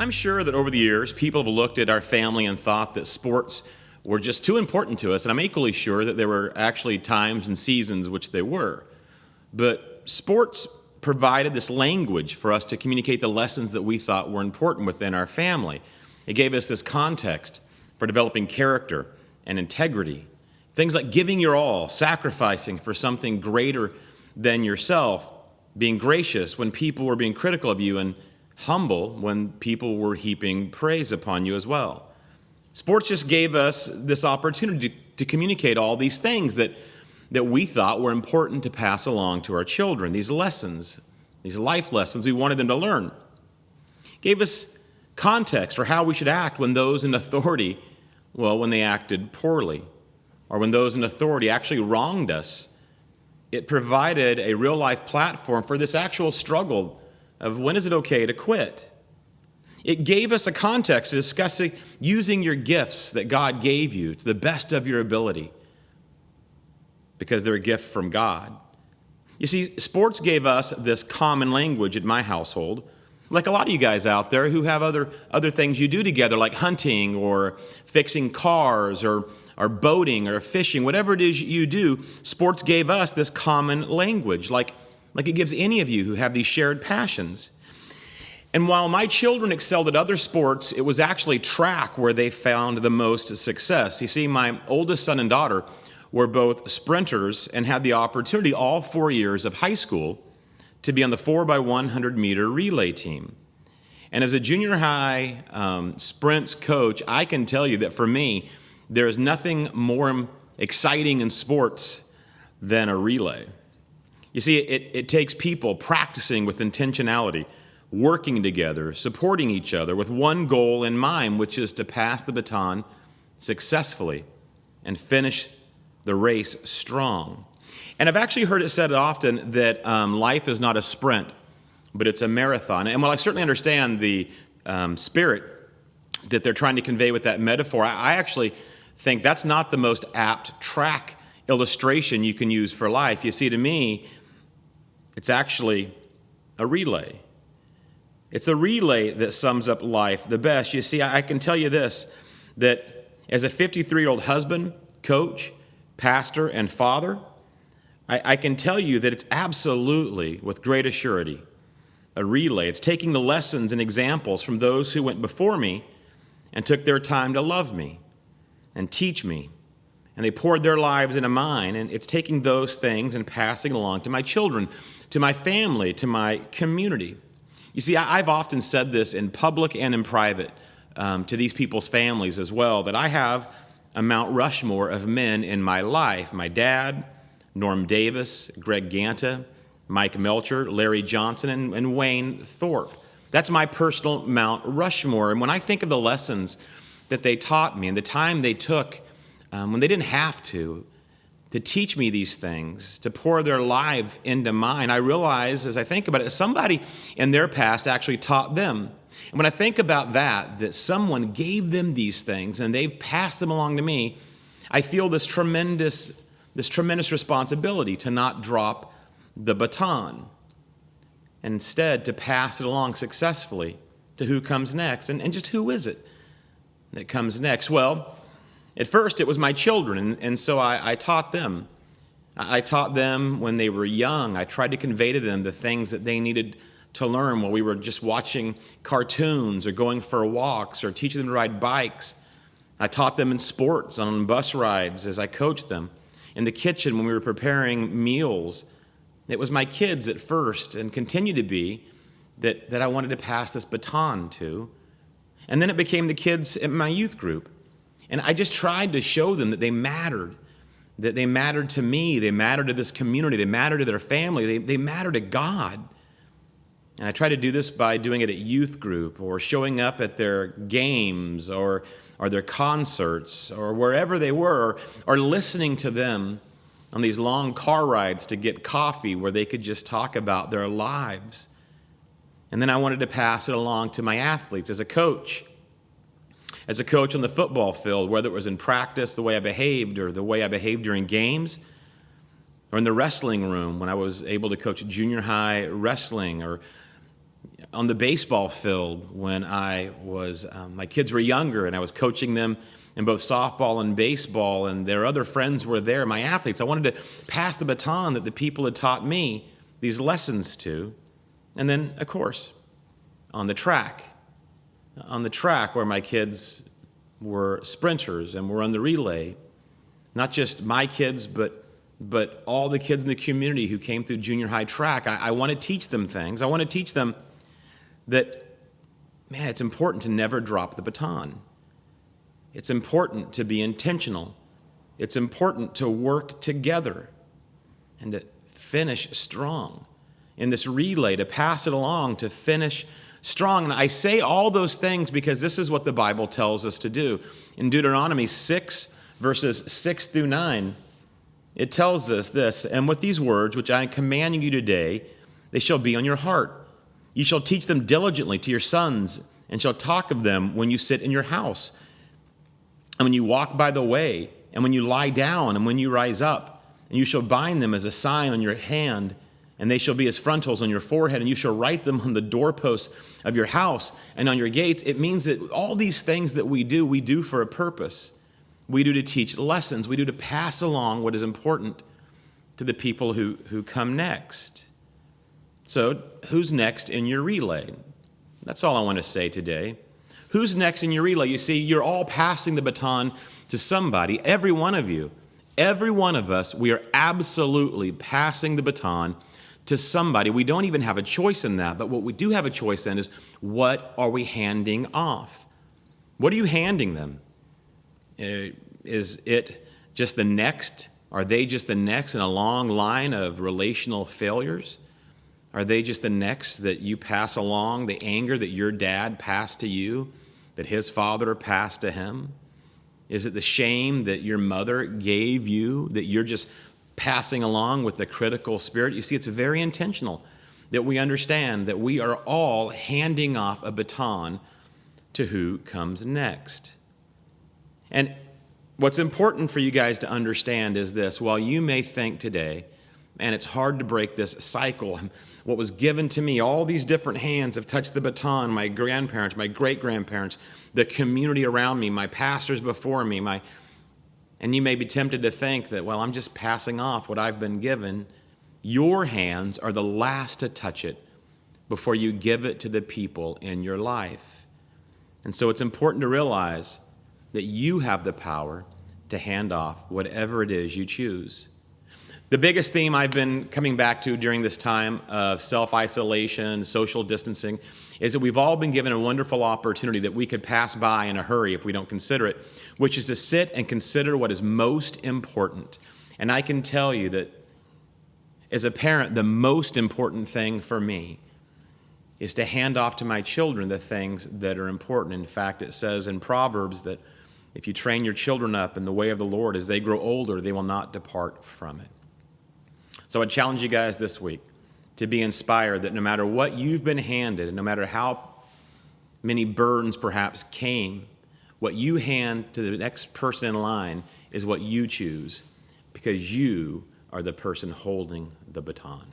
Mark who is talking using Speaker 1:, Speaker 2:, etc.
Speaker 1: I'm sure that over the years, people have looked at our family and thought that sports were just too important to us, and I'm equally sure that there were actually times and seasons which they were. But sports provided this language for us to communicate the lessons that we thought were important within our family. It gave us this context for developing character and integrity. Things like giving your all, sacrificing for something greater than yourself, being gracious when people were being critical of you, and humble when people were heaping praise upon you as well. Sports just gave us this opportunity to communicate all these things that we thought were important to pass along to our children, these lessons, these life lessons we wanted them to learn. It gave us context for how we should act when those in authority, when they acted poorly, or when those in authority actually wronged us. It provided a real-life platform for this actual struggle of when is it okay to quit. It gave us a context to discussing using your gifts that God gave you to the best of your ability because they're a gift from God. You see, sports gave us this common language in my household, like a lot of you guys out there who have other things you do together, like hunting or fixing cars or boating or fishing, whatever it is you do. Sports gave us this common language, like it gives any of you who have these shared passions. And while my children excelled at other sports, it was actually track where they found the most success. You see, my oldest son and daughter were both sprinters and had the opportunity all 4 years of high school to be on the 4x100 meter relay team. And as a junior high sprints coach, I can tell you that for me, there is nothing more exciting in sports than a relay. You see, it takes people practicing with intentionality, working together, supporting each other with one goal in mind, which is to pass the baton successfully and finish the race strong. And I've actually heard it said often that life is not a sprint, but it's a marathon. And while I certainly understand the spirit that they're trying to convey with that metaphor, I actually think that's not the most apt track illustration you can use for life. You see, to me, it's actually a relay. It's a relay that sums up life the best. You see, I can tell you this, that as a 53-year-old husband, coach, pastor, and father, I can tell you that it's absolutely, with great assurity, a relay. It's taking the lessons and examples from those who went before me and took their time to love me and teach me. And they poured their lives into mine, and it's taking those things and passing along to my children, to my family, to my community. You see, I've often said this in public and in private to these people's families as well, that I have a Mount Rushmore of men in my life. My dad, Norm Davis, Greg Ganta, Mike Melcher, Larry Johnson, and Wayne Thorpe. That's my personal Mount Rushmore. And when I think of the lessons that they taught me and the time they took when they didn't have to teach me these things, to pour their life into mine, I realize as I think about it, somebody in their past actually taught them. And when I think about that someone gave them these things and they've passed them along to me, I feel this tremendous responsibility to not drop the baton. Instead, to pass it along successfully to who comes next. And just who is it that comes next? Well, at first, it was my children, and so I taught them. I taught them when they were young. I tried to convey to them the things that they needed to learn while we were just watching cartoons or going for walks or teaching them to ride bikes. I taught them in sports, on bus rides as I coached them. In the kitchen when we were preparing meals. It was my kids at first and continue to be that I wanted to pass this baton to. And then it became the kids in my youth group. And I just tried to show them that they mattered to me, they mattered to this community, they mattered to their family, they mattered to God. And I tried to do this by doing it at youth group or showing up at their games or their concerts or wherever they were, or listening to them on these long car rides to get coffee where they could just talk about their lives. And then I wanted to pass it along to my athletes as a coach. As a coach on the football field, whether it was in practice, the way I behaved, or the way I behaved during games, or in the wrestling room when I was able to coach junior high wrestling, or on the baseball field when I was, my kids were younger and I was coaching them in both softball and baseball, and their other friends were there, my athletes. I wanted to pass the baton that the people had taught me these lessons to. And then, of course, on the track where my kids were sprinters and were on the relay, not just my kids, but all the kids in the community who came through junior high track. I want to teach them things. I want to teach them that, man, it's important to never drop the baton. It's important to be intentional. It's important to work together and to finish strong. In this relay, to pass it along, to finish strong. And I say all those things because this is what the Bible tells us to do. In Deuteronomy 6, verses 6 through 9, it tells us this, "And with these words, which I am commanding you today, they shall be on your heart. You shall teach them diligently to your sons, and shall talk of them when you sit in your house, and when you walk by the way, and when you lie down, and when you rise up. And you shall bind them as a sign on your hand, and they shall be as frontals on your forehead, and you shall write them on the doorposts of your house and on your gates." It means that all these things that we do for a purpose. We do to teach lessons. We do to pass along what is important to the people who come next. So, who's next in your relay? That's all I want to say today. Who's next in your relay? You see, you're all passing the baton to somebody. Every one of you, every one of us, we are absolutely passing the baton to somebody. We don't even have a choice in that, but what we do have a choice in is, what are we handing off? What are you handing them? Is it just the next? Are they just the next in a long line of relational failures? Are they just the next that you pass along, the anger that your dad passed to you, that his father passed to him? Is it the shame that your mother gave you that you're just passing along with the critical spirit? You see, it's very intentional that we understand that we are all handing off a baton to who comes next. And what's important for you guys to understand is this: while you may think today, man, it's hard to break this cycle. What was given to me, all these different hands have touched the baton, my grandparents, my great-grandparents, the community around me, my pastors before me, and you may be tempted to think that, well, I'm just passing off what I've been given. Your hands are the last to touch it before you give it to the people in your life. And so it's important to realize that you have the power to hand off whatever it is you choose. The biggest theme I've been coming back to during this time of self-isolation, social distancing, is that we've all been given a wonderful opportunity that we could pass by in a hurry if we don't consider it, which is to sit and consider what is most important. And I can tell you that as a parent, the most important thing for me is to hand off to my children the things that are important. In fact, it says in Proverbs that if you train your children up in the way of the Lord, as they grow older, they will not depart from it. So I challenge you guys this week to be inspired that no matter what you've been handed, and no matter how many burdens perhaps came, what you hand to the next person in line is what you choose, because you are the person holding the baton.